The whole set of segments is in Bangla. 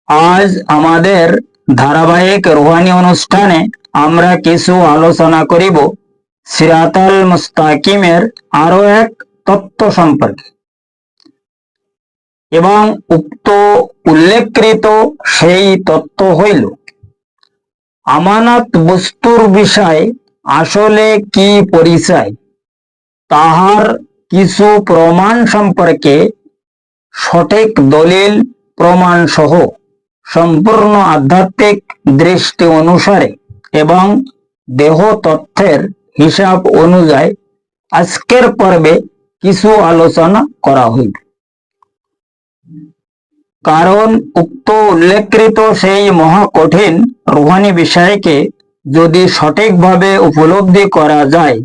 আজ আমাদের ধারাবাহিক রুহানি অনুষ্ঠানে আমরা কিছু আলোচনা করিব সিরাতাল মুস্তাকিমের আরো এক তত্ত্ব সম্পর্কে এবং উক্ত উল্লেখকৃত সেই তত্ত্ব হইল আমানত বস্তুর বিষয় আসলে কি পরিচয় তাহার কিছু প্রমাণ সম্পর্কে সঠিক দলিল প্রমাণ সহ সম্পূর্ণ আধ্যাত্মিক দৃষ্টি অনুসারে এবং দেহ তথ্যের হিসাব অনুযায়ী আজকের পর্বে কিছু আলোচনা করা হইবে। কারণ উক্ত উল্লেখকৃত সেই মহা কঠিন রুহানি বিষয়কে যদি সঠিকভাবে উপলব্ধি করা যায়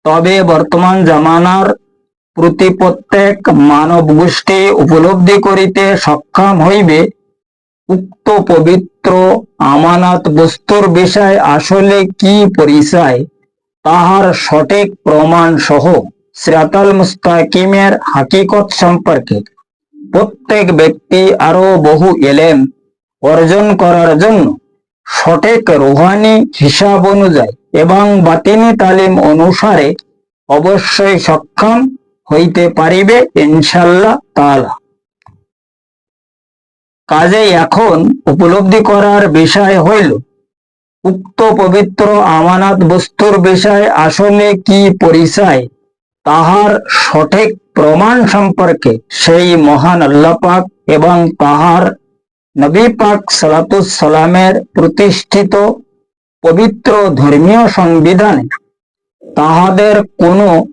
তবে বর্তমান জামানার প্রতি প্রত্যেক মানব গোষ্ঠী উপলব্ধি করিতে সক্ষম হইবে উক্ত পবিত্র আমানত বস্তুর বিষয় আসলে কি পরিচয় তাহার সঠিক প্রমাণ সহ সিরাতাল মুস্তাকিমের হাকিকত সম্পর্কে প্রত্যেক ব্যক্তি আরো বহু এলেম অর্জন করার জন্য সঠিক রুহানি হিসাব অনুযায়ী এবং বাতিনি তালিম অনুসারে অবশ্যই সক্ষম হইতে পারিবে ইনশাআল্লাহ তাআলা। কাজেই এখন উপলব্ধি করার বিষয় হইল উক্ত পবিত্র আমানত বস্তুর বিষয় আসলে কি পরিচয় তাহার সঠিক প্রমাণ সম্পর্কে সেই মহান আল্লাহ পাক এবং তাহার নবী পাক সালাতুস সালামের প্রতিষ্ঠিত পবিত্র ধর্মীয় সংবিধানে তাহাদের কোনো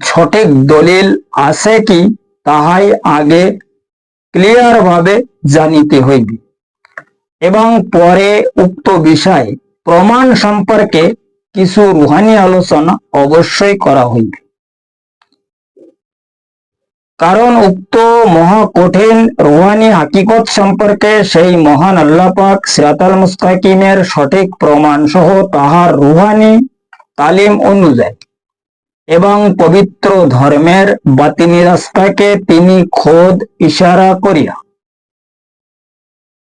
সঠিক দলিল আছে কি তাহাই আগে ক্লিয়ার ভাবে জানিতে হইবে এবং পরে উক্ত বিষয় প্রমাণ সম্পর্কে কিছু রুহানি আলোচনা অবশ্যই করা হইবে। কারণ উক্ত মহা কঠিন রুহানি হাকিকত সম্পর্কে সেই মহান আল্লাহ পাক সিরাতাল মুস্তাকিমের সঠিক প্রমাণ সহ তাহার রুহানি তালিম অনুযায়ী এবং পবিত্র ধর্মের বাতিনি রাস্তাকে তিনি খোদ ইশারা করিয়া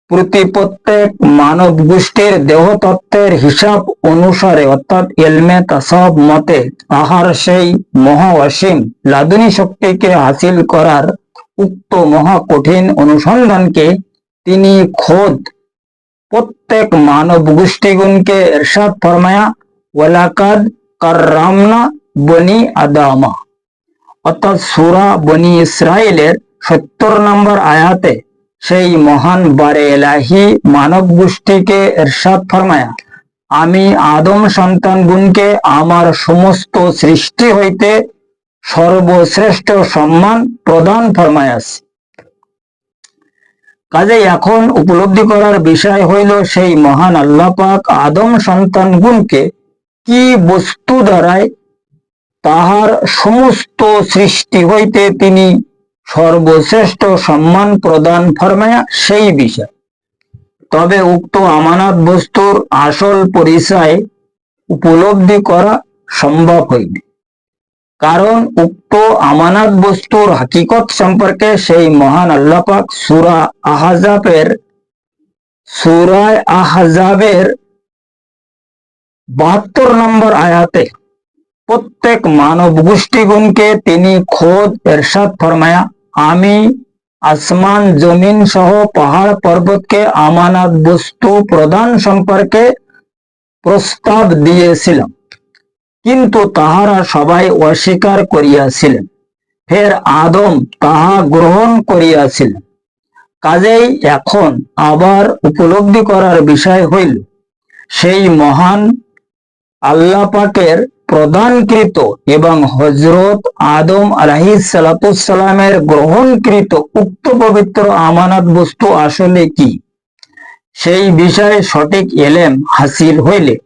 প্রতি প্রত্যেক মানব গোষ্ঠীর দেহ তত্ত্বের হিসাব অনুসারে অর্থাৎ ইলমে তাসাব মতে তাহার সেই মহা অসীম লাদুনী শক্তিকে হাসিল করার উক্ত মহা কঠিন অনুসন্ধানকে তিনি খোদ প্রত্যেক মানব গোষ্ঠীগুণকে ইরশাদ ফরমায়া ওয়ালাকাদ কাররামনা বনি আদামা অর্থাৎ সূরা বনি ইসরাইলের 70 নম্বর আয়াতে সেই মহান বারে এলাহি মানব গোষ্ঠীকে ইরশাদ ফরমায়া আমি আদম সন্তানগণকে আমার সমস্ত সৃষ্টি হইতে সর্বশ্রেষ্ঠ সম্মান প্রদান ফরমায়াছি। কাজে এখন উপলব্ধি করার বিষয় হইল সেই মহান আল্লাহ পাক আদম সন্তানগণকে কি বস্তু দ্বারায় তাহার সমস্ত সৃষ্টি হইতে তিনি সর্বশ্রেষ্ঠ সম্মান প্রদান ফরমায়া সেই বিষয়। তবে উক্ত আমানত বস্তুর আসল পরিচয় উপলব্ধি করা সম্ভব হইবে কারণ উক্ত আমানত বস্তুর হাকিকত সম্পর্কে সেই মহান আল্লাহ পাক সূরা আহজাবের 72 নম্বর আয়াতে প্রত্যেক মানব গোষ্ঠীগুণকে তিনি খোদ ইরশাদ ফরমায়া আমি আসমান জমিন সহ পাহাড় পর্বতকে আমানত বস্তু প্রদান সম্পর্কে প্রস্তাব দিয়েছিলাম কিন্তু তাহারা সবাই অস্বীকার করিয়াছিলেন ফের আদম তাহা গ্রহণ করিয়াছিলেন। কাজেই এখন আবার উপলব্ধি করার বিষয় হইল সেই মহান আল্লাহ পাকের প্রদানকৃত এবং হযরত আদম আলাইহিস সালাতুস সালামের গ্রহণকৃত উক্ত পবিত্র আমানত বস্তু আসলে কি সেই বিষয়ে সঠিক ইলম হাসিল হইলে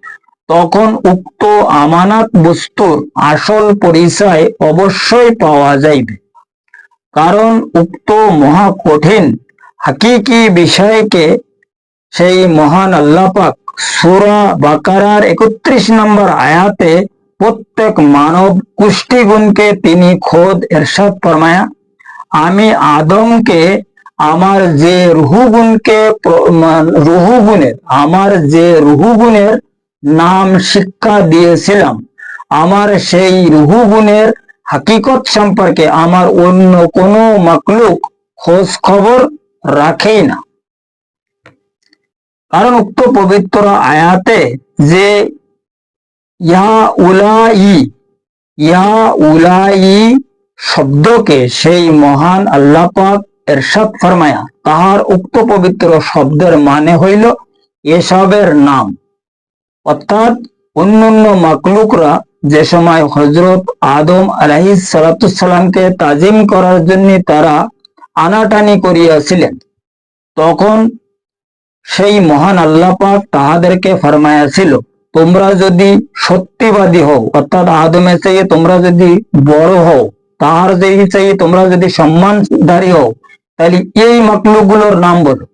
তখন উক্ত আমানত বস্তুর আসল পরিচয় অবশ্যই পাওয়া যাইবে। কারণ উক্ত মহা কঠিন হাকিকি বিষয়কে সেই মহান আল্লাহ পাক সূরা বাকারার 31 নম্বর আয়াতে প্রত্যেক মানব গোষ্ঠীগুণকে তিনি খোদ ইরশাদ ফরমায়া আমি আদমকে আমার যে রুহু গুণের নাম শিক্ষা দিয়েছিলাম, আমার সেই রুহু গুণের হাকিকত সম্পর্কে আমার অন্য কোনো মাকলুক খোঁজ খবর রাখেই না। কারণ উক্ত পবিত্র আয়াতে যে ইয়া উলাই শব্দকে সেই মহান আল্লাহ পাক এরশাদ ফরমায়া, তাহার উক্ত পবিত্র শব্দের মানে হইল এসবের নাম। অর্থাৎ অন্যান্য মাকলুকরা যে সময় হযরত আদম আলাইহিস সালামকে তাজিম করার জন্য তারা আনাটানি করিয়াছিলেন, তখন সেই মহান আল্লাহ পাক তাহাদেরকে ফরমায়াছিল, তোমরা যদি সত্যিবাদী হও, অর্থাৎ আদমের চেয়ে তোমরা যদি বড় হও, তাহার চেয়ে তোমরা যদি সম্মানধারী হও, তাহলে এই মাকলুকগুলোর নাম বলো।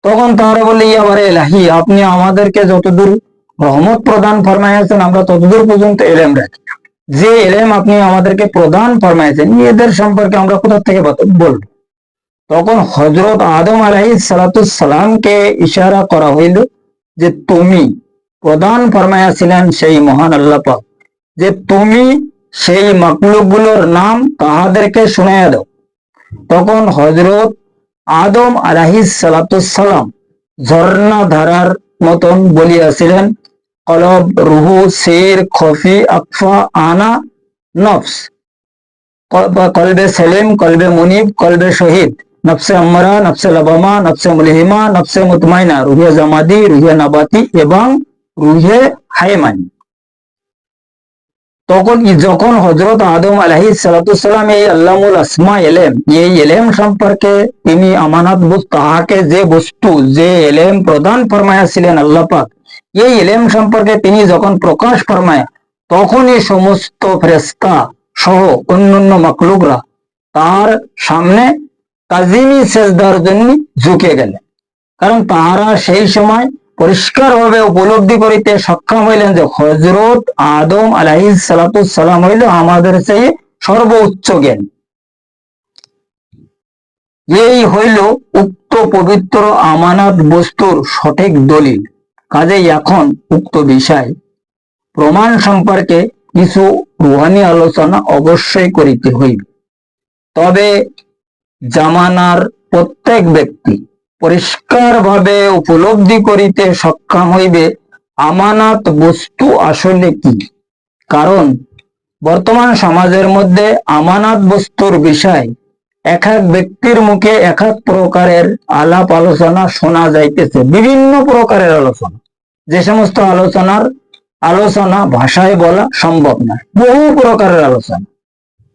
তখন তারা বলে, ইয়াবারে এলাহি, আপনি আমাদেরকে যতদূর রহমত প্রদান ফরমাইয়াছেন আমরা ততদূর পর্যন্ত এলেম রাখি, যে এলেম আপনি আমাদেরকে প্রদান ফরমাইছেন এদের সম্পর্কে আমরা কোথা থেকে বলবো। তখন হযরত আদম আলাইহিস সালামকে ইশারা করা হইল যে তুমি প্রদান ফরমাইয়াছিলেন সেই মহান আল্লাহ পাক, যে তুমি সেই মাকলুকগুলোর নাম তাহাদেরকে শুনাইয়া দাও। তখন হযরত আদম আলাইহিস সালাম ঝর্ণা ধারার মতন বলিয়াছিলেন, কলব, রুহু, সির, খফি, আকফা, আনা, নফস, কলবে সেলিম, কলবে মুনিব, কলবে শহীদ, নফসে আম্মারা, নফসে লাবামা, নফসে মুলহিমা, নফসে মুতমাইনা, রুহে জামাদি, রুহে নাবাতি এবং রুহে হাইমানি। তখন যখন হযরত আদম আলাইহিস সালাম এই আল্লামুল আসমা এলেম, এই এলেম সম্পর্কে তিনি আমানত তাহাকে যে বস্তু, যে এলেম প্রদান ফরমাইয়াছিলেন আল্লাহ পাক, এই এলেম সম্পর্কে তিনি যখন প্রকাশ ফরমায়, তখনই সমস্ত ফেরেশতা সহ অন্যান্য মাকলুকরা তার সামনে তাজিমি সেজদার জন্য ঝুঁকে গেলেন। কারণ তাহারা সেই সময় পরিষ্কার ভাবে উপলব্ধি করিতে সক্ষম হইলেন যে হযরত আদম আলাইহিস সালাম হইল আমাদের চেয়ে সর্বোচ্চ জ্ঞান। এই হইল উক্ত পবিত্র আমানত বস্তুর সঠিক দলিল। কাজেই এখন উক্ত বিষয় প্রমাণ সম্পর্কে কিছু রুহানি আলোচনা অবশ্যই করিতে হইবে। তবে জামানার প্রত্যেক ব্যক্তি পরিষ্কার ভাবে উপলব্ধি করিতে সক্ষম হইবে আমানত বস্তু আসলে কি। কারণ বর্তমান সমাজের মধ্যে আমানত বস্তুর বিষয় এক এক ব্যক্তির মুখে এক এক প্রকারের আলাপ আলোচনা শোনা যাইতেছে, বিভিন্ন প্রকারের আলোচনা, যে সমস্ত আলোচনা ভাষায় বলা সম্ভব নয়, বহু প্রকারের আলোচনা।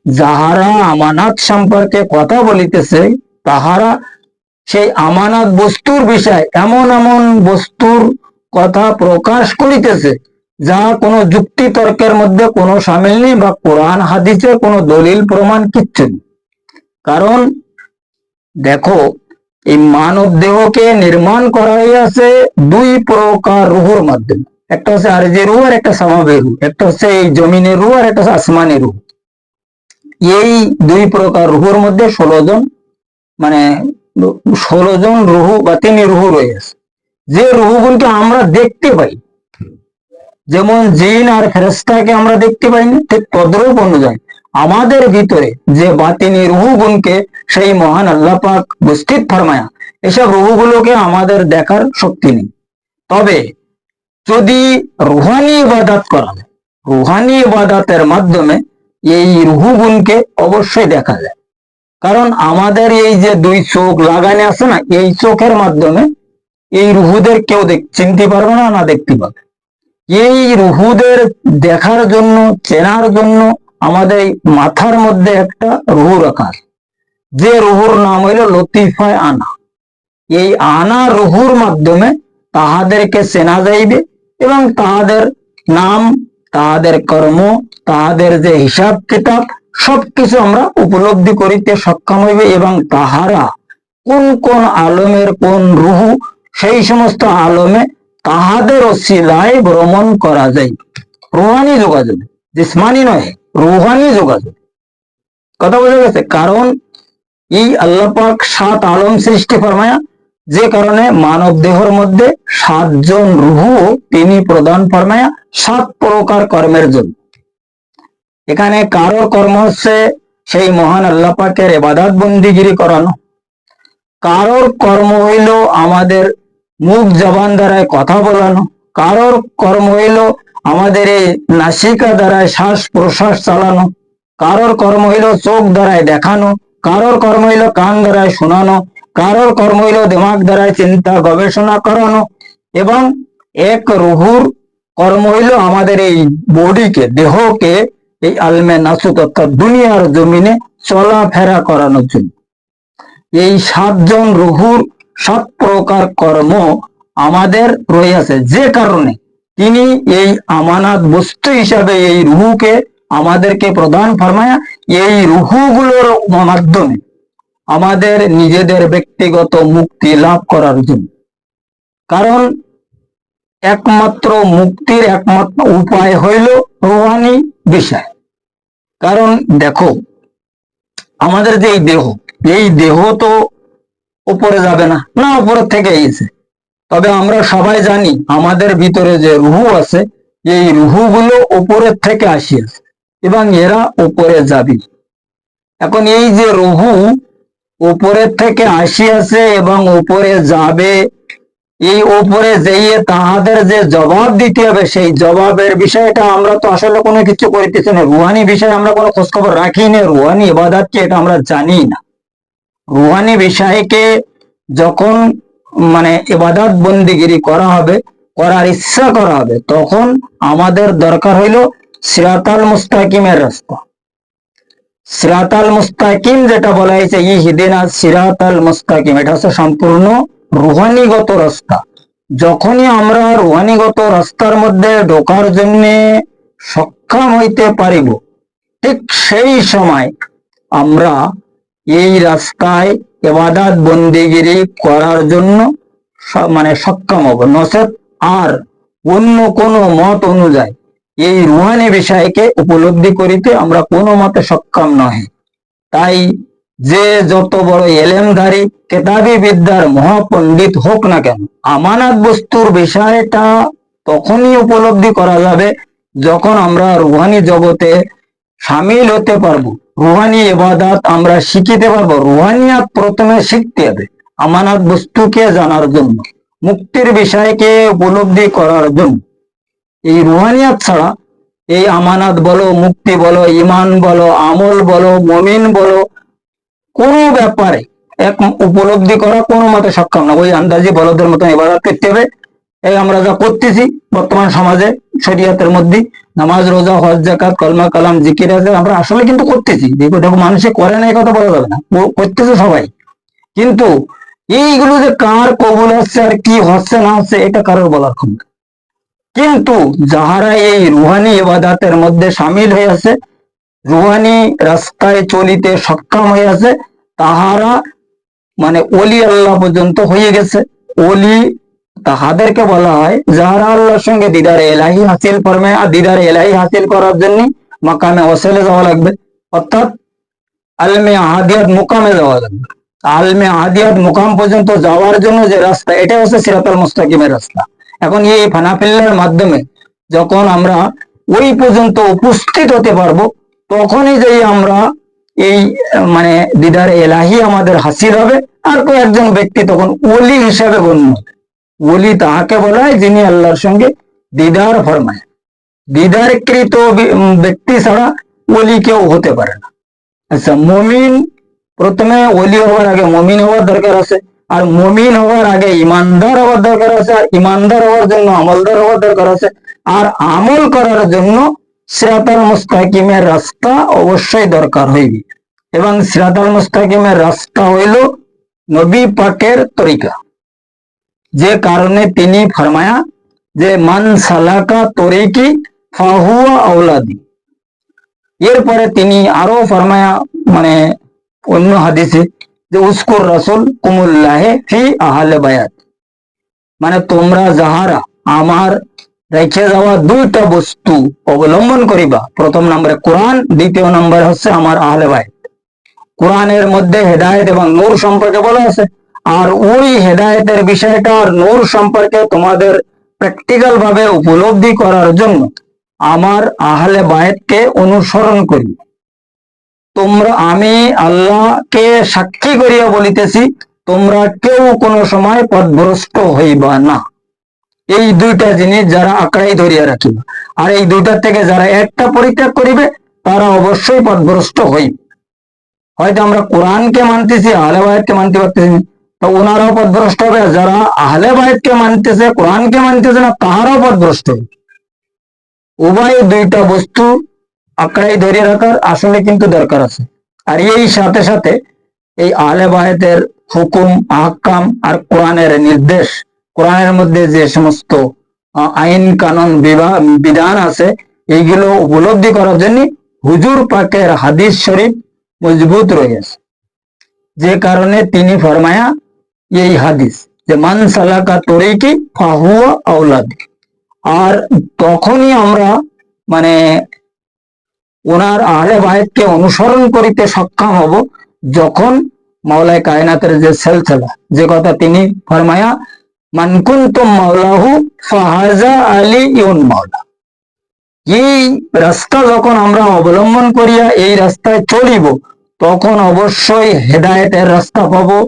যাহারা আমানত সম্পর্কে কথা বলিতেছে তাহারা সেই আমানত বস্তুর বিষয় এমন এমন বস্তুর কথা প্রকাশ করিতেছে যা কোনো যুক্তি তর্কের মধ্যে কোনো সামিল নেই, বা কোরআন হাদিসে কোনো দলিল প্রমাণ কিচ্ছু নেই। কারণ দেখো, এই মানব দেহকে নির্মাণ করা হইয়াছে দুই প্রকার রুহুর মাধ্যমে, একটা হচ্ছে আরজি রুহ আর একটা সামাবি রুহ, একটা হচ্ছে এই জমিনের রুহ আর একটা হচ্ছে আসমানি রুহ। এই দুই প্রকার রুহুর মধ্যে 16 জন রুহু বা তিনি রুহু রয়েছে, যে রুহুগুলোকে আমরা দেখতে পাই। যেমন জিন আর ফেরেশতাকে আমরা দেখতে পাই না, ঠিক তদ্রূপ অনুযায়ী আমাদের ভিতরে যে বাতিনি রুহুগুনকে সেই মহান আল্লাহ পাক উপস্থিত ফরমায়া, এসব রুহুগুলোকে আমাদের দেখার শক্তি নেই। তবে যদি রুহানি ইবাদত করা হয়, রুহানি ইবাদতের মাধ্যমে এই রুহুগুনকে অবশ্যই দেখা যায়। কারণ আমাদের এই যে দুই চোখ লাগানো আছে না, এই চোখের মাধ্যমে এই রুহুদের কেউ চিনতে পারবে না, না দেখতে পাবে। এই রুহুদের দেখার জন্য, চেনার জন্য আমাদের মাথার মধ্যে একটা রুহু রাখা, যে রুহুর নাম হইল লতিফায় আনা। এই আনা রুহুর মাধ্যমে তাহাদেরকে চেনা যাইবে এবং তাহাদের নাম, তাহাদের কর্ম, তাহাদের যে হিসাব কিতাব সবকিছু আমরা উপলব্ধি করিতে সক্ষম হইবে। এবং তাহারা কোন কোন আলমের কোন রুহু, সেই সমস্ত আলমে তাহাদের ওসিলায় ভ্রমণ করা যায়। রুহানি যোগাযোগ, জিসমানি নয়, রুহানি যোগাযোগ। কথা বোঝা গেছে? কারণ এই আল্লাহ পাক 7 আলম সৃষ্টি ফরমায়া, যে কারণে মানব দেহের মধ্যে 7 জন রূহ তিনি প্রদান ফরমায়া 7 প্রকার কর্মের জন্য। এখানে কারো কর্ম হচ্ছে সেই মহান আল্লাহ পাকের ইবাদত বন্দিগিরি করানো, কারোর কর্ম হইল আমাদের মুখ জবান দ্বারায় কথা বলানো, কারোর কর্ম হইল আমাদের এই নাসিকা দ্বারায় শ্বাস প্রশ্বাস চালানো, কারোর কর্ম হইল চোখ দ্বারায় দেখানো, কারোর কর্ম হইল কান দ্বারায় শোনানো, কারোর কর্ম হইল দিমাগ দ্বারায় চিন্তা গবেষণা করানো, এবং এক রুহুর কর্ম হইল আমাদের এই বডিকে দেহকে এই আলমে নাসুক অর্থাৎ দুনিয়ার জমিনে চলাফেরা করানোর জন্য। এই 7 জন রুহুর 7 প্রকার কর্ম আমাদের রয়েছে, যে কারণে তিনি এই আমানত বস্তু হিসাবে এই রুহুকে আমাদেরকে প্রদান ফরমায়া এই রুহুগুলোর মাধ্যমে আমাদের নিজেদের ব্যক্তিগত মুক্তি লাভ করার জন্য। কারণ একমাত্র মুক্তির একমাত্র উপায় হইল রুহানি বিষয়। কারণ দেখো, আমাদের যে এই দেহ তো উপরে যাবে না, না উপরের থেকে এসে, তবে আমরা সবাই জানি আমাদের ভিতরে যে রুহু আছে, এই রুহুগুলো উপরের থেকে আসিয়াছে এবং এরা উপরে যাবে। এখন এই যে রুহু উপরের থেকে আসিয়াছে এবং উপরে যাবে, এই উপরে যেয়ে তাহাদের যে জবাব দিতে হবে, সেই জবাবের বিষয়টা আমরা তো আসলে কোনো কিছু করিতেছি না। রুহানি বিষয়ে আমরা কোনো খোঁজখবর রাখি না, রুহানি ইবাদত কি এটা আমরা জানি না। রুহানি বিষয়কে যখন মানে ইবাদত বন্দিগিরি করা হবে, করার ইচ্ছা করা হবে, তখন আমাদের দরকার হইল সিরাতাল মুস্তাকিমের রাস্তা। সিরাতাল মুস্তাকিম যেটা বলা হয়েছে ইহদিনা সিরাতাল মুস্তাকিম, এটা হচ্ছে সম্পূর্ণ রুহানিগত রাস্তা। যখনই আমরা রুহানিগত রাস্তার মধ্যে ঢোকার জন্য সক্ষম হইতে পারিব, ঠিক সেই সময় আমরা এই রাস্তায় ইবাদত বন্দিগিরি করার জন্য মানে সক্ষম হব। নচেত আর অন্য কোনো মত অনুযায়ী এই রুহানি বিষয়কে উপলব্ধি করিতে আমরা কোনো মতে সক্ষম নহে। তাই যে যত বড় এলেমধারী কেতাবি বিদ্যার মহাপণ্ডিত হোক না কেন, আমানত বস্তুর বিষয়টা তখনই উপলব্ধি করা যাবে যখন আমরা রুহানি জগতে সামিল হতে পারবো, রুহানি ইবাদত আমরা শিখিতে পারবো। রুহানিয়াত প্রথমে শিখতে হবে আমানত বস্তুকে জানার জন্য, মুক্তির বিষয়কে উপলব্ধি করার জন্য। এই রুহানিয়াত ছাড়া এই আমানত বলো, মুক্তি বলো, ইমান বলো, আমল বলো, মুমিন বলো, কোনো ব্যাপারে এক উপলব্ধি করা কোনো মতে সক্ষম না। ওই আন্দাজি বলদের মতন ইবাদত করতে হবে। এই আমরা যা করতেছি বর্তমান সমাজে শরিয়তের মধ্যে নামাজ, রোজা, হজ, যাকাত, কলমা, কালাম, জিকির আছে, আমরা আসলে কিন্তু করতেছি। দেখো মানুষে করে না এই কথা বলা যাবে না, করতেছে সবাই, কিন্তু এইগুলো যে কার কবুল হচ্ছে আর কি হচ্ছে না হচ্ছে এটা কারোর বলার ক্ষমতা। কিন্তু যাহারা এই রুহানি ইবাদতের মধ্যে সামিল হয়ে আছে, রুহানি রাস্তায় চলিতে সক্ষম হয়ে আছে, তাহারা মানে ওলি আল্লাহ পর্যন্ত হয়ে গেছে। ওলি তাহাদেরকে বলা হয় যাহারা আল্লাহর সঙ্গে দিদার এলাহি হাসিল করবে। আর দিদার এলাহি হাসিল করার জন্য মাকামে ওয়াসিলে যাওয়া লাগবে, অর্থাৎ আলমে আহাদিয়াত মুকামে যাওয়া লাগবে। আলমে আহাদিয়াত মুকাম পর্যন্ত যাওয়ার জন্য যে রাস্তা, এটা হচ্ছে সিরাতাল মুস্তাকিমের রাস্তা। এখন এই ফানাফিল্লার মাধ্যমে যখন আমরা ওই পর্যন্ত উপস্থিত হতে পারবো, তখনই যে আমরা এই মানে দিদার এলাহি আমাদের হাসিল হবে। আর কয়েকজন ব্যক্তি তখন ওলি হিসাবে গণ্য হবে। ওলি তাহাকে বলা হয় যিনি আল্লাহর সঙ্গে দিদার ফরমায়। দিদারকৃত ব্যক্তি ছাড়া ওলি কেউ হতে পারে না। আচ্ছা, মুমিন প্রথমে ওলি হওয়ার আগে মুমিন হওয়ার দরকার আছে, আর মুমিন হওয়ার আগে ইমানদার হওয়ার দরকার আছে, আর ইমানদার হওয়ার জন্য আমলদার হওয়ার দরকার আছে, আর আমল করার জন্য সিরাতাল মুস্তাকিমের রাস্তা অবশ্যই দরকার হইবে। এবং সিরাতাল মুস্তাকিমের রাস্তা হইল নবী পাকের তরিকা, যে কারণে তিনি ফরমায়া যে মান সালাকা তরিকি ফাহুয়া আওলাদি। এরপরে তিনি আরো ফরমায়া মানে অন্য হাদিসে যে উস্কুর রাসূল কুমুল্লাহে ফি আহলে বায়াত, মানে তোমরা যাহারা আমার রেখে যাওয়া 2টা বস্তু অবলম্বন করিবা, প্রথম নম্বরে কোরআন, দ্বিতীয় নম্বরে হচ্ছে আমার আহলে বায়াত। কোরআনের মধ্যে হেদায়েত এবং নূর সম্পর্কে বলা আছে। আর ওই হেদায়েতের বিষয়টা আর নূর সম্পর্কে তোমাদের প্র্যাকটিক্যাল ভাবে উপলব্ধি করার জন্য আমার আহলে বায়েতকে অনুসরণ করি। আমি আল্লাহকে সাক্ষী করিয়া বলিতেছি, তোমরা কেউ কোনো সময় পথভ্রষ্ট হইবা না। এই দুইটা জিনিস যারা আঁকড়াই ধরিয়া রাখিবে, আর এই দুইটার থেকে যারা একটা পরিত্যাগ করিবে তারা অবশ্যই পথভ্রষ্ট হইবে। হয়তো আমরা কোরআনকে মানতেছি, আহলে বায়েতকে মানতে পারতেছি না, তো ওনারাও পথভ্রষ্ট হবে। যারা আহলে বায়েতকে মানতেছে, কোরআনকে মানতেছে না, তাহারাও পথভ্রষ্ট হবে। উভয় দুইটা বস্তু আঁকড়াই ধরে রাখার আসলে কিন্তু দরকার আছে। আর এই সাথে সাথে এই আহলে বায়েতের হুকুম আহকাম আর কোরআনের নির্দেশ, কোরআনের মধ্যে যে সমস্ত আইন কানুন বিধান আছে, এইগুলো উপলব্ধি করার জন্য হুজুর পাকের হাদিস শরীফ মজবুত রয়েছে। যে কারণে তিনি ফরমায়া এই হাদিস যে মান সালাকা তরিকি ফাহুয়া আওলাদি। আর তখনই আমরা মানে ওনার আহলে বায়েতকে অনুসরণ করিতে সক্ষম হব যখন মাওলায় কায়নাতের যে সিলসিলা, যে কথা তিনি ফরমায়া মান কুনতুম মাওলাহু ফাহাজা আলী ইউন মাওলা। এই রাস্তা যখন আমরা অবলম্বন করিয়া এই রাস্তায় চলিব, তখন অবশ্যই হেদায়েতের রাস্তা পাবো,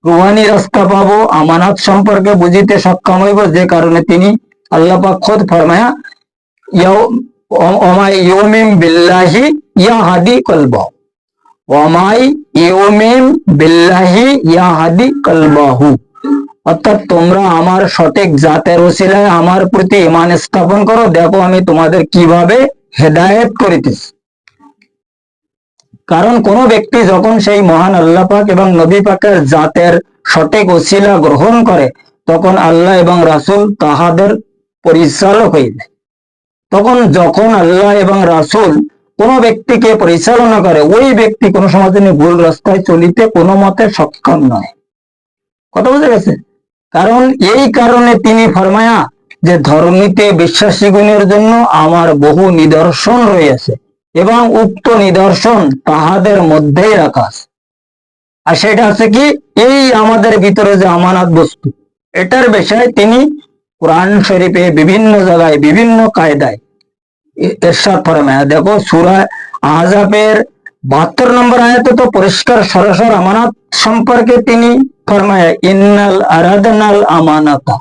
রুহানি রাস্তা পাবো, আমানত সম্পর্কে বুঝিতে সক্ষম হইব। যে কারণে তিনি আল্লাহ পাক খোদ ফরমায়া ওমাই ইউমিন বিল্লাহি ইয়াহাদি কলবাহু, ওমাই ইউমিন বিল্লাহি ইয়াহাদি কলবাহু। অর্থাৎ তোমরা আমার সঠিক জাতের ওসিলায় আমার প্রতি ঈমান স্থাপন করো, দেখো আমি তোমাদের কিভাবে হেদায়েত করিতেছি। কারণ কোন ব্যক্তি যখন সেই মহান আল্লাহ পাক এবং নবী পাকের জাতের সঠিক ওসিলা গ্রহণ করে, তখন আল্লাহ এবং রাসূল তাহাদের পরিচালক হইবে। তখন যখন আল্লাহ এবং রাসূল কোন ব্যক্তিকে পরিচালনা করে, ওই ব্যক্তি কোনো সময় ভুল রাস্তায় চলিতে কোনো মতে সক্ষম নয়। কথা বুঝে গেছে? কারণ এই কারণে তিনি ফরমায়া যে ধর্মীতে বিশ্বাসীগণের জন্য আমার বহু নিদর্শন রয়েছে এবং উক্ত নিদর্শন তাহাদের মধ্যেই রাখা আছে। আর সেটা আছে কি, এই আমাদের ভিতরে যে আমানত বস্তু, এটার বিষয়ে তিনি কোরআন শরীফে বিভিন্ন জায়গায় বিভিন্ন কায়দায় ইরশাদ ফরমায়া। দেখো সূরা আহজাবের 72 নম্বর আয়াতে তো পরিষ্কার সরাসরি আমানত সম্পর্কে তিনি ফরমায়া ইন্নাল আরাদনাল আমানাতা।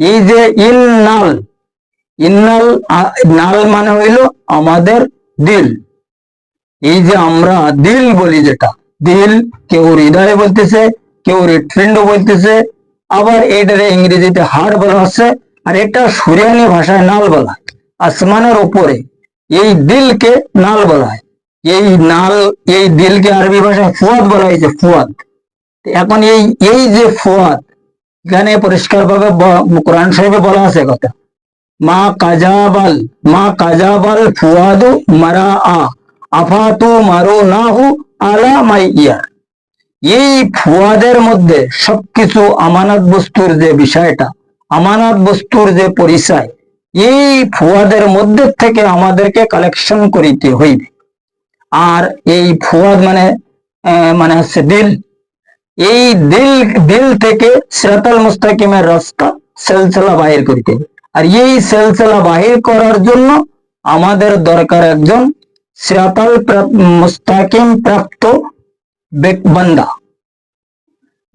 এই যে ইন্নাল নাল মানে হইল আমাদের দিল। এই যে আমরা দিল বলি, যেটা দিল কেউ হৃদয় বলতেছে, কেউ হৃৎপিণ্ড বলতেছে, আবার এটারে ইংরেজিতে হাড় বলা হচ্ছে, আর এটা সুরিয়ানি ভাষায় নাল বলা। আসমানের উপরে এই দিলকে নাল বলা হয়। এই দিলকে আরবি ভাষায় ফুয়াদ বলা হয়েছে, ফুয়াদ। এখন এই যে ফুয়াদ, এখানে পরিষ্কার ভাবে কোরআন শরীফে বলা আছে কথা, মা কাজাবাল ফুয়াদু মারা আফাতু মারু নাহু আলা মাইয়া। এই ফুয়াদের মধ্যে সবকিছু আমানত বস্তুর যে বিষয়টা, আমানত বস্তুর যে পরিচয়, এই ফুয়াদের মধ্যে থেকে আমাদেরকে কালেকশন করিতে হইবে। আর এই ফুয়াদ মানে হচ্ছে দিল। এই দিল থেকে সিরাতাল মুস্তাকিমের রাস্তা সিলসিলা বাহির করিতে হবে। আর এই সিলসিলা বাহির করার জন্য আমাদের দরকার একজন সিরাতাল মুস্তাকিম প্রাপ্ত বান্দা,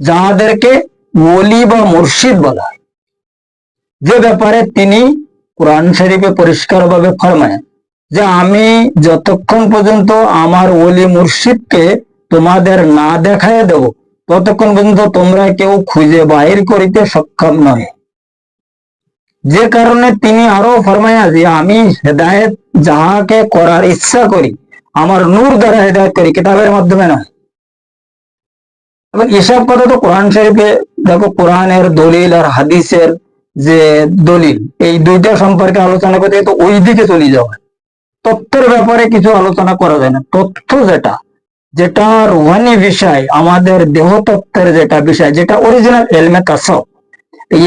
যাদেরকে ওলি বা মুর্শিদ বলা হয়। যে ব্যাপারে তিনি কোরআন শরীফে পরিষ্কার ভাবে ফরমায় যে আমি যতক্ষণ পর্যন্ত আমার ওলি মুর্শিদকে তোমাদের না দেখায় দেব, ততক্ষণ পর্যন্ত তোমরা কেউ খুঁজে বাহির করিতে সক্ষম নয়। যে কারণে তিনি আরো ফরমায়া যে আমি হেদায়েত যাহাকে করার ইচ্ছা করি, আমার নূর দ্বারা হেদায়েত করি, কিতাবের মাধ্যমে নয়। এবং এসব কথা তো কোরআন শরীফে দেখো, কোরআনের দলিল আর হাদিসের যে দলিল, এই দুইটা সম্পর্কে আলোচনা করতে তো ওই দিকে চলে যাওয়া। তথ্যের ব্যাপারে কিছু আলোচনা করা যায় না। তথ্য যেটা রুহানি বিষয়, আমাদের দেহ তত্ত্বের যেটা বিষয়, যেটা অরিজিনাল এলমে তাসাউফ,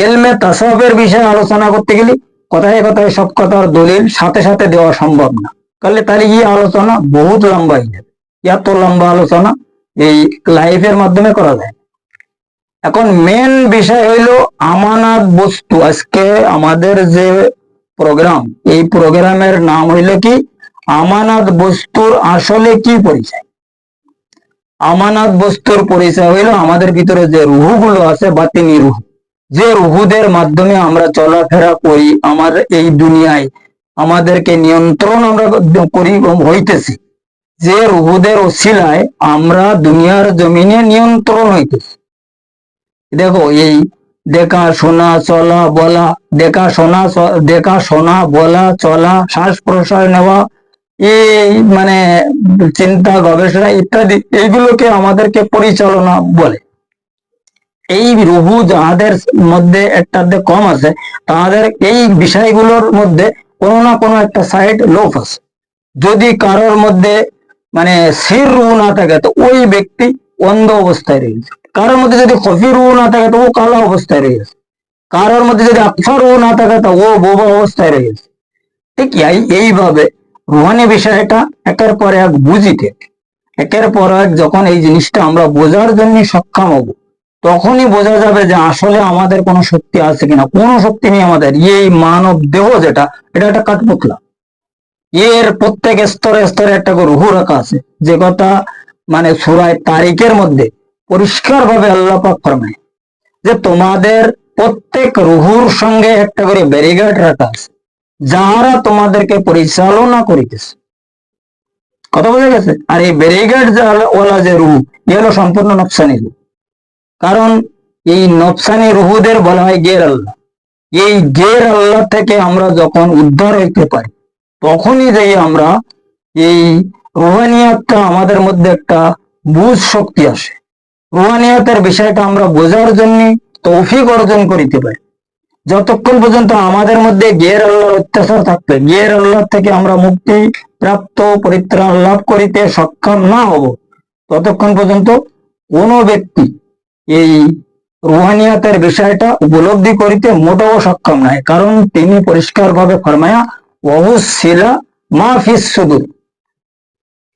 এলমে তাসাউফের বিষয়ে আলোচনা করতে গেলে কথায় কথায় সব কথার দলিল সাথে সাথে দেওয়া সম্ভব না। তাহলে এই আলোচনা বহুত লম্বা হয়ে যাবে। এত লম্বা আলোচনা এই লাইফের মাধ্যমে করা যায়। এখন মেন বিষয় হইলো আমানত বস্তু। আজকে আমাদের যে প্রোগ্রাম, এই প্রোগ্রামের নাম হইলো কি আমানত বস্তুর আসলে কি পরিচয়। আমানত বস্তুর পরিচয় হইলো আমাদের ভিতরে যে রুহগুলো আছে, বাতিনি রুহ, যে রুহুদের মাধ্যমে আমরা চলাফেরা করি, আমার এই দুনিয়ায় আমাদেরকে নিয়ন্ত্রণ আমরা করি হইতেছি, যে রুহুদের ওসিলায় আমরা দুনিয়ার জমিনে নিয়ন্ত্রণ হইতেছি। দেখো এই দেখা শোনা চলা বলা, দেখা শোনা বলা চলা, শ্বাস প্রশ্বাস নেওয়া, এই মানে চিন্তা গবেষণা ইত্যাদি, এইগুলোকে আমাদেরকে পরিচালনা বলে। এই রুহু যাহাদের মধ্যে একটা কম আছে, তাদের এই বিষয়গুলোর মধ্যে কোনো না কোনো একটা সাইড লোপ আছে। যদি কারোর মধ্যে মানে স্থির রুহু না থাকে তো ওই ব্যক্তি অন্ধ অবস্থায় রয়েছে। কারোর মধ্যে যদি খফি রুহু না থাকে তো ও কালো অবস্থায় রয়েছে। কারোর মধ্যে যদি আকফা রুহু না থাকে তো ও বোবা অবস্থায় রয়েছে। ঠিক এইভাবে রুহানি বিষয়টা একের পর এক বুঝিতে, একের পর এক যখন এই জিনিসটা আমরা বোঝার জন্য সক্ষম হব, তখনই বোঝা যাবে যে আসলে আমাদের কোনো শক্তি আছে কিনা। কোনো শক্তি নেই আমাদের। এই মানব দেহ যেটা, এটা একটা কাঠপুতলা। এর প্রত্যেক স্তরে স্তরে একটা করে রুহু রাখা আছে, যে কথা মানে সূরা তারিকের মধ্যে পরিষ্কার ভাবে আল্লাহ পাক ফরমায় যে তোমাদের প্রত্যেক রুহুর সঙ্গে একটা করে ব্যারিগার্ড রাখা আছে, যারা তোমাদেরকে পরিচালনা করিতেছে। কথা বোঝা গেছে? আর এই ব্যারিগার্ড ওয়ালা যে রুহু, এ হলো সম্পূর্ণ নফসানি রুহু। কারণ এই নফসানি রুহুদের বলা হয় গের আল্লাহ। এই গের আল্লাহ থেকে আমরা যখন উদ্ধার হইতে পারি, তখনই যাই আমরা এই রুহানিয়াতটা আমাদের মধ্যে একটা বুঝ শক্তি আসে। রুহানিয়াতের বিষয়টা আমরা বোঝার জন্য তৌফিক অর্জন করিতে পারি। যতক্ষণ পর্যন্ত আমাদের মধ্যে গের আল্লাহর অত্যাচার থাকবে, গের আল্লাহ থেকে আমরা মুক্তি প্রাপ্ত পরিত্রাণ লাভ করিতে সক্ষম না হব, ততক্ষণ পর্যন্ত কোনো ব্যক্তি এই রুহানিয়াতের বিষয়টা উপলব্ধি করিতে মোটেও সক্ষম নয়। কারণ তিনি পরিষ্কার ভাবে ফরমায়া ওয়াহুসিলা মা ফিস সুদূর।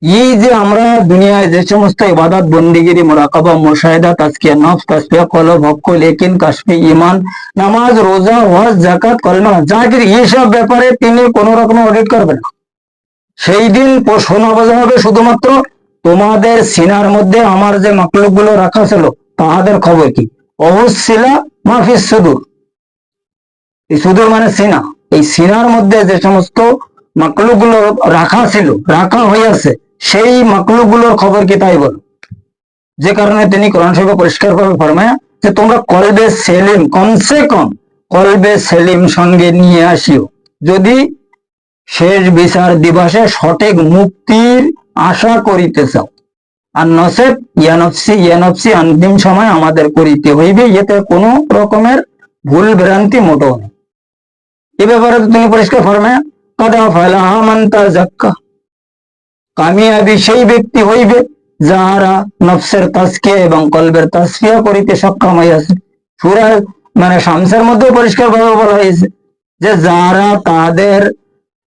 এই যে আমরা দুনিয়ায় যে সমস্ত ইবাদত বন্দিগিরি মুরাকাবা মুশাহিদা তাজকিয়া নফস তাসবিহ কলব হক লেকিন কাশফি ঈমান নামাজ রোজা ওয়াজ যাকাত কলমা জাকির, এইসব ব্যাপারে তিনি কোন রকম অডিট করবেন না। সেই দিন শোনা বোঝা হবে শুধুমাত্র তোমাদের সিনার মধ্যে আমার যে মাকলুক গুলো রাখা ছিল তাহাদের খবর কি। অবশ্যিলা মাফিস সুদূর। এই সুদূর মানে সিনা। এই সিনার মধ্যে যে সমস্ত মাকলুক গুলো রাখা ছিল, রাখা হইয়াছে, সেই মাকলুক গুলোর খবর কি তাই বল। যে কারণে তিনি কোরআন শরীফে পরিষ্কার ভাবে ফরমায়া যে তোমরা কলবে সেলিম, কমসে কম কলবে সেলিম সঙ্গে নিয়ে আসিও, যদি শেষ বিচার দিবসে সঠিক মুক্তির আশা করিতে চাও। আর নসেব ইয়ানফসি অন্তিম সময় আমাদের করিতে হইবে, এতে কোনো রকমের ভুল ভ্রান্তি মোটেও নেই। এ ব্যাপারে তিনি পরিষ্কার ফরমায়া কাদা ফালাহা মান তাযাক্কা, কামিয়াবি সেই ব্যক্তি হইবে যাহারা নফসের তাজকিয়া এবং কলবের তাসফিয়া করিতে সক্ষম হইয়াছে। সূরা মানে শামসের মধ্যে পরিষ্কার ভাবে বলা হয়েছে যে যারা তাদের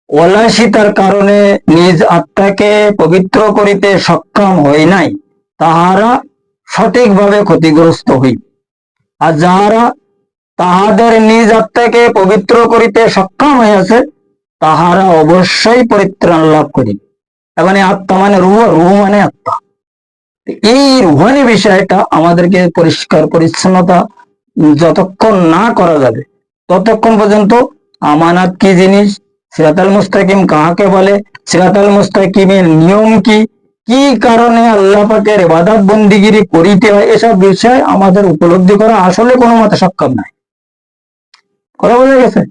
অলসিতার কারণে নিজ আত্মাকে পবিত্র করিতে সক্ষম হয় নাই, তাহারা সঠিকভাবে ক্ষতিগ্রস্ত হইবে। আর যাহারা তাহাদের নিজ আত্মাকে পবিত্র করিতে সক্ষম হইয়াছে, তাহারা অবশ্যই পরিত্রাণ লাভ করিবে। মানে আত্মা মানে রুহ, রুহ মানে আত্মা। এই রুহানি বিষয়টা আমাদেরকে পরিষ্কার পরিচ্ছন্নতা যতক্ষণ না করা যাবে, ততক্ষণ পর্যন্ত আমানত কি জিনিস, সিরাতাল মুস্তাকিম কাহাকে বলে, সিরাতাল মুস্তাকিমের নিয়ম কি, কি কারণে আল্লাহ পাকের ইবাদত বন্দিগিরি করিতে হয়, এসব বিষয় আমাদের উপলব্ধি করা আসলে কোনো মতে সক্ষম নাই। কথা বোঝা গেছে?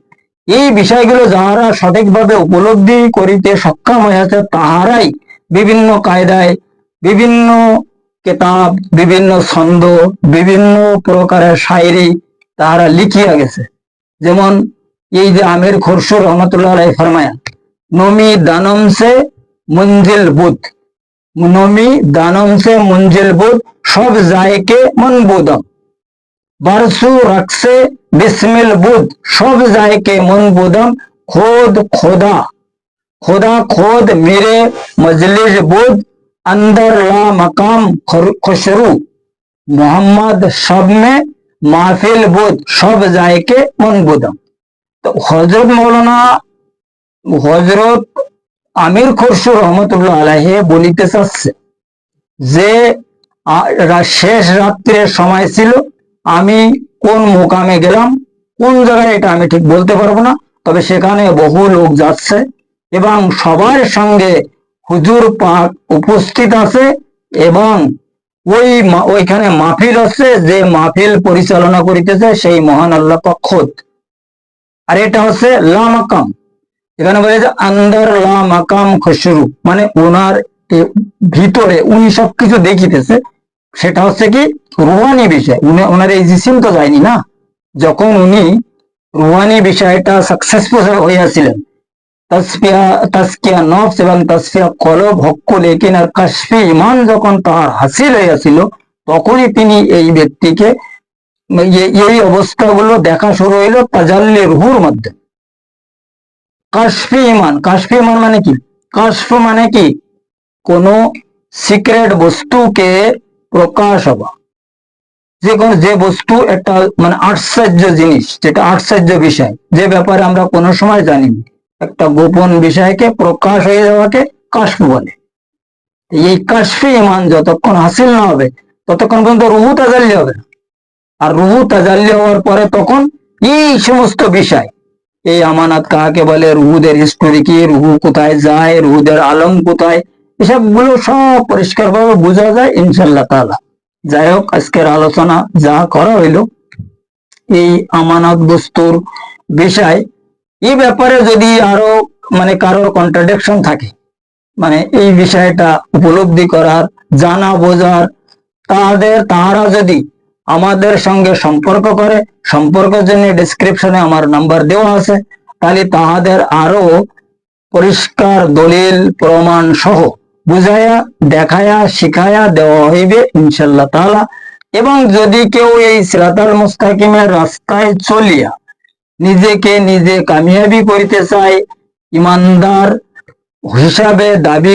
এই বিষয়গুলো যাহারা সঠিকভাবে উপলব্ধি করিতে সক্ষম হয়েছে, তাহারাই বিভিন্ন কায়দায়, বিভিন্ন কেতাব, বিভিন্ন ছন্দ, বিভিন্ন প্রকারের শায়রি তাহারা লিখিয়া গেছে। যেমন এই যে আমির খুরশিদ রহমতুল্লাহ আলাইহি ফরমায়া নমি দানম সে মঞ্জিল বুদ, নমি দানম সে মঞ্জিল বুদ, সব জায়কে মন বুদম, बरसू रक्से बिस्मिल बुद, सब जाए के मन बुदम, खोद खोदा, खोदा खोद मेरे मजलिस बुद, अंदर ला मकाम खुशरू, मोहम्मद सब में মাহফিল বোধ, সব জায়কে মন বোধম। তো হজরত মৌলানা হজরত আমির খসরু রহমতুল্লাহ আলাইহি বলিতে চাচ্ছে যে শেষ রাত্রের সময় ছিল, আমি কোন মোকামে গেলাম, কোন জায়গায় এটা আমি ঠিক বলতে পারবো না, তবে সেখানে বহু লোক যাচ্ছে এবং সবার সঙ্গে হুজুর পাক উপস্থিত আছে এবং ওইখানে মাহফিল আছে, যে মাহফিল পরিচালনা করিতেছে সেই মহান আল্লাহ পাক খোদ। আর এটা হচ্ছে লা মাকাম, এখানে বলেছে আন্দার লা মাকাম খুশরু, মানে ওনার ভিতরে উনি সবকিছু দেখিতেছে। সেটা হচ্ছে কি রুহানি বিষয়, ওনার এই জিসিম তো যায়নি না। যখন উনি রুহানি বিষয়টা সাকসেসফুল হইয়াছিলেন, তাসকিয়া নফস এবং তাসফিয়া কলব হক্কু লেকিন আর কাশফি ইমান যখন তার হাসিল হইয়াছিল, তখনই তিনি এই ব্যক্তিকে এই অবস্থাগুলো দেখা শুরু হইল তাজাল্লি রুহুর মধ্যে। কাশফি ইমান, কাশফি ইমান মানে কি? কাশফ মানে কি কোন সিক্রেট বস্তুকে প্রকাশ হওয়া, যে বস্তু একটা মানে আশ্চর্য জিনিস, যেটা আশ্চর্য বিষয়, যে ব্যাপারে আমরা কোনো সময় জানিনি, একটা গোপন বিষয়কে প্রকাশ হয়ে যাওয়াকে কাশফ বলে। এই কাশফি ইমান যতক্ষণ হাসিল না হবে ততক্ষণ পর্যন্ত রুহু তাজাল্লি হবে না। আর রুহু তাজাল্লি হওয়ার পরে তখন এই সমস্ত বিষয়, এই আমানত কাকে বলে, রুহুদের হিস্টোরি কি, রুহু কোথায় যায়, রুহুদের আলম কোথায়, এসব গুলো সব পরিষ্কার ভাবে বোঝা যায় ইনশাল্লাহ তাআলা। যাই হোক, আজকের আলোচনা যা করা হইল এই আমানত বস্তুর বিষয়, এই ব্যাপারে যদি আরো মানে কারোর কন্ট্রাডিকশন থাকে, মানে এই বিষয়টা উপলব্ধি করার, জানা বোঝার, তাহারা যদি আমাদের সঙ্গে সম্পর্ক করে, সম্পর্কের জন্য ডেসক্রিপশনে আমার নাম্বার দেওয়া আছে, তাহলে তাহাদের আরো পরিষ্কার দলিল প্রমাণ সহ বুঝাইয়া দেখায়া শিখায়া দেওয়া হইবে ইনশাল্লাহ তাআলা। এবং যদি কেউ এই সিরাতাল মুস্তাকিমের রাস্তায় চলিয়া নিজেকে নিজে কামিয়াবি করিতে চায়, ইমানদার হিসাবে দাবি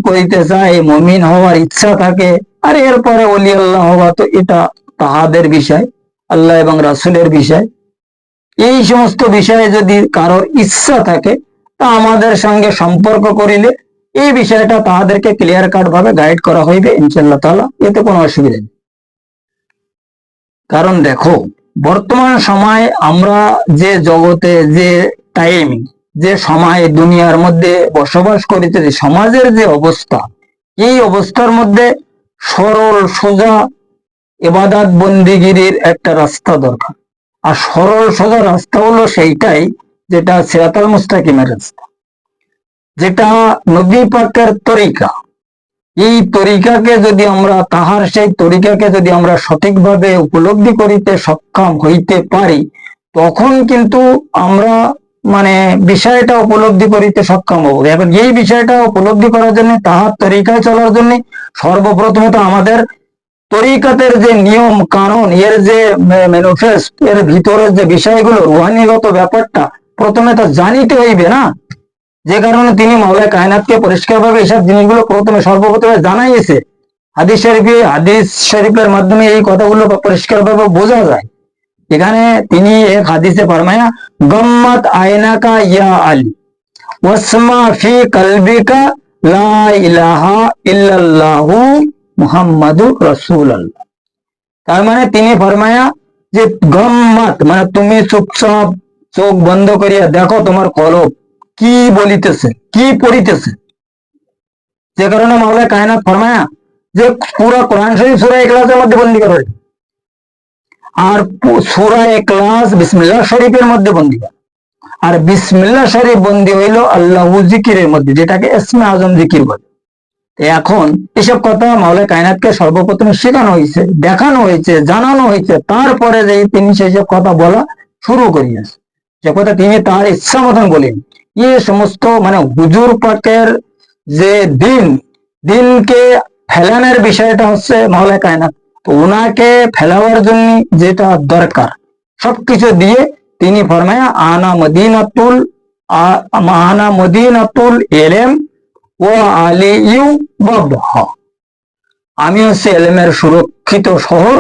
করিতে চায়, মুমিন হওয়ার ইচ্ছা থাকে, আর এরপরে ওলি আল্লাহ হওয়া, তো এটা তাহাদের বিষয়, আল্লাহ এবং রাসূলের বিষয়। এই সমস্ত বিষয়ে যদি কারোর ইচ্ছা থাকে তা আমাদের সঙ্গে সম্পর্ক করিলে এই বিষয়টা তাহাদেরকে ক্লিয়ার কাট ভাবে গাইড করা হইবে ইনশাআল্লাহ তাআলা, এতে কোনো অসুবিধা নেই। কারণ দেখো, বর্তমান সময় আমরা যে জগতে, যে টাইম, যে সময় দুনিয়ার মধ্যে বসবাস করিতেছি, সমাজের যে অবস্থা, এই অবস্থার মধ্যে সরল সোজা ইবাদত বন্দিগিরির একটা রাস্তা দরকার। আর সরল সোজা রাস্তা হলো সেইটাই যেটা সিরাতাল মুস্তাকিমের রাস্তা, যেটা নবী পাকের তরিকা। এই তরিকাকে যদি আমরা, তাহার সেই তরিকাকে যদি আমরা সঠিকভাবে উপলব্ধি করিতে সক্ষম হইতে পারি, তখন কিন্তু আমরা মানে বিষয়টা উপলব্ধি করিতে সক্ষম হব। এখন এই বিষয়টা উপলব্ধি করার জন্য, তাহার তরিকায় চলার জন্য সর্বপ্রথমত আমাদের তরিকাতের যে নিয়ম কানুন, এর যে ম্যানিফেস্ট, এর ভিতরের যে বিষয়গুলো, রুহানিগত ব্যাপারটা প্রথমে তো জানিতে হইবে না। যে কারণে তিনি মাওলানা কায়নাতকে পরিষ্কারভাবে এইসব জিনিসগুলো প্রথমে সর্বপ্রথমে জানাইছে। হাদিস শরীফের মাধ্যমে এই কথাগুলো পরিষ্কারভাবে বোঝা যায়। এখানে তিনি এক হাদিসে ফরমায়া, গম্মাত আয়নাকা ইয়া আলী ওয়াসমা ফি কলবিকা লা ইলাহা ইল্লাল্লাহু মুহাম্মাদুর রাসূলুল্লাহ। তার মানে তিনি ফরমায়া যে গম্মাত মানে তুমি চুপচাপ চোখ বন্ধ করিয়া দেখো তোমার কলব কি বলিতেছে, কি পড়িতেছে। যে কারণে মাওলানা কায়নাত ফরমায়া যে পুরো কোরআন শরীফ সূরা ইখলাসের মধ্যে বন্দী করা হয়েছে, আর সূরা ইখলাস বিসমিল্লাহ শরীফের মধ্যে বন্দী করা। আর বিসমিল্লাহ শরীফ বন্দী হইল আল্লাহু জিকিরের মধ্যে, যেটাকে ইসমে আজম জিকির বলে। এখন এসব কথা মাওলানা কায়নাতকে সর্বপ্রথমে শেখানো হয়েছে, দেখানো হয়েছে, জানানো হয়েছে, তারপরে যে তিনি সেসব কথা বলা শুরু করিয়েছে। যে কথা তিনি তার ইচ্ছা মতন বলেন। এই সমস্ত মানে হুজুর পাকের যে দিনকে ফেলানোর বিষয়টা হচ্ছে মাওলানা কায়নাত, তো ওনাকে ফেলাবার জন্য যেটা দরকার সবকিছু দিয়ে তিনি ফরমায়া আনা মদিনাতুল ইলম ও আলিয়ু বাবহা, আমি হচ্ছে এলেমের সুরক্ষিত শহর,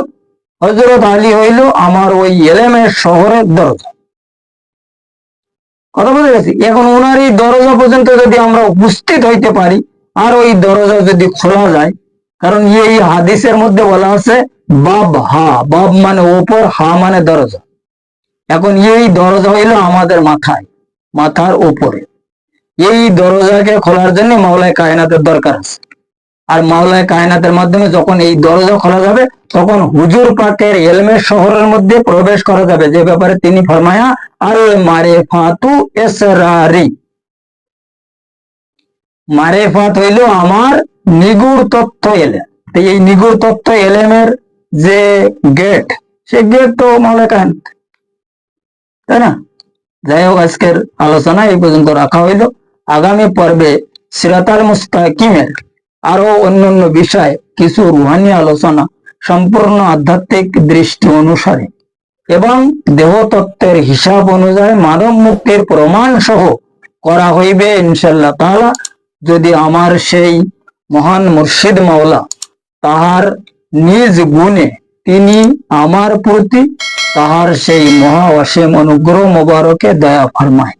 হযরত আলী হইল আমার ওই এলেমের শহরের দরজা। কথা বুঝে গেছি? এখন ওনার এই দরজা পর্যন্ত যদি আমরা উপস্থিত হইতে পারি, আর ওই দরজা যদি খোলা যায়, কারণ এই হাদিসের মধ্যে বলা আছে বাব হা, বাব মানে ওপর, হা মানে দরজা। এখন এই দরজা হইল আমাদের মাথায়, মাথার উপরে। এই দরজাকে খোলার জন্য মাওলায় কায়নাতের দরকার আছে। আর মাওলায় কায়নাতের মাধ্যমে যখন এই দরজা খোলা যাবে, তখন হুজুর পাকের এলমের শহরের মধ্যে প্রবেশ করা যাবে, যে ব্যাপারে তিনি ফরমায়া আল মারেফাতু এসরারি, মারেফাত হইল আমার নিগুড় তথ্য এলেম। এই নিগুড় তথ্য এলেমের যে গেট, সে গেট তো মাওলায় কায়নাত, তাই না? যাই হোক, আজকের আলোচনা এই পর্যন্ত রাখা হইল। আগামী পর্বে সিরাতাল মুস্তাকিমের আরো অন্যান্য বিষয়, কিছু রুহানি আলোচনা সম্পূর্ণ আধ্যাত্মিক দৃষ্টি অনুসারে এবং দেহতত্ত্বের হিসাব অনুযায়ী মানব মুক্তির প্রমাণ সহ করা হইবে ইনশাল্লাহ তাআলা, যদি আমার সেই মহান মুর্শিদ মাওলা তাহার নিজ গুণে তিনি আমার প্রতি তাহার সেই মহা অসীম অনুগ্রহ মোবারকে দয়া ফরমায়।